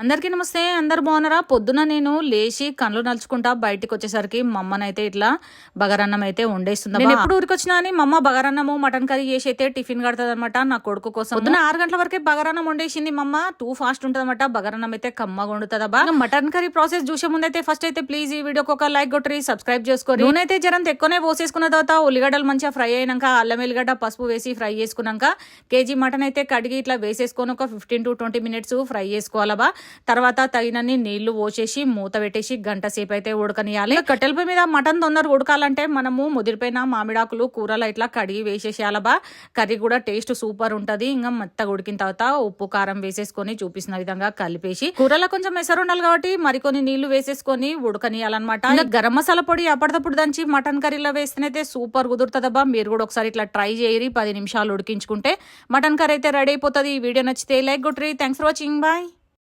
అందరికీ నమస్తే. అందరు బాగున్నారా? పొద్దున నేను లేచి కళ్ళు నలుచుకుంటా బయటికి వచ్చేసరికి మా అమ్మనైతే ఇట్లా బగారన్నం అయితే వండేస్తుంది. నేను ఎప్పుడు ఊరికొచ్చినా అని మా అమ్మ బగారన్నము మటన్ కర్రీ చేసి అయితే టిఫిన్ కడుతుంది అనమాట నా కొడుకు కోసం. పొద్దున 6 గంటల వరకే బగారన్నం వండేసింది మా అమ్మ. టూ ఫాస్ట్ ఉంటుంది అనమాట. బగారన్నం అయితే కమ్మగా వండుతుందబ్బా. మటన్ కర్రీ ప్రాసెస్ చూసే ముందు అయితే ఫస్ట్ అయితే ప్లీజ్ ఈ వీడియోకి ఒక లైక్ కొట్టి సబ్స్క్రైబ్ చేసుకోండి. నూనె అయితే జరంత ఎక్కువనే పోసేసుకున్న తర్వాత ఉల్లిగడ్డలు మంచిగా ఫ్రై అయినాక అల్లం ఎల్లిగడ్డ పసుపు వేసి ఫ్రై చేసుకున్నాక కేజీ మటన్ అయితే కడిగి ఇట్లా వేసేసుకొని ఒక 15 to 20 minutes ఫ్రై చేసుకోవాలబా. తర్వాత తగినన్ని నీళ్లు పోసేసి మూత పెట్టేసి గంట సేపు అయితే ఉడకనియాలి. కట్టెల పొయ్యి మీద మటన్ తొందరగా ఉడకాలంటే మనము ముదిరిపోయిన మామిడాకులు కూరలు ఇట్లా కడిగి వేసేసేయాలబా. కర్రీ కూడా టేస్ట్ సూపర్ ఉంటది. ఇంకా మెత్తగా ఉడికిన తర్వాత ఉప్పు కారం వేసేసుకొని చూపిస్తున్న విధంగా కలిపేసి కూరలో కొంచెం మెసరు ఉండాలి కాబట్టి మరికొన్ని నీళ్లు వేసేసుకొని ఉడకనియాలన్నమాట. ఇంకా గరం మసాలా పొడి అప్పటిదప్పుడు దంచి మటన్ కర్రీలో వేస్తేనైతే సూపర్ కుదురుతుందబ్బా. మీరు కూడా ఒకసారి ఇట్లా ట్రై చేయరి. 10 నిమిషాలు ఉడికించుకుంటే మటన్ కర్రీ అయితే రెడీ అయిపోతుంది. ఈ వీడియో నచ్చితే లైక్ కొట్టి. Thanks for watching. బాయ్.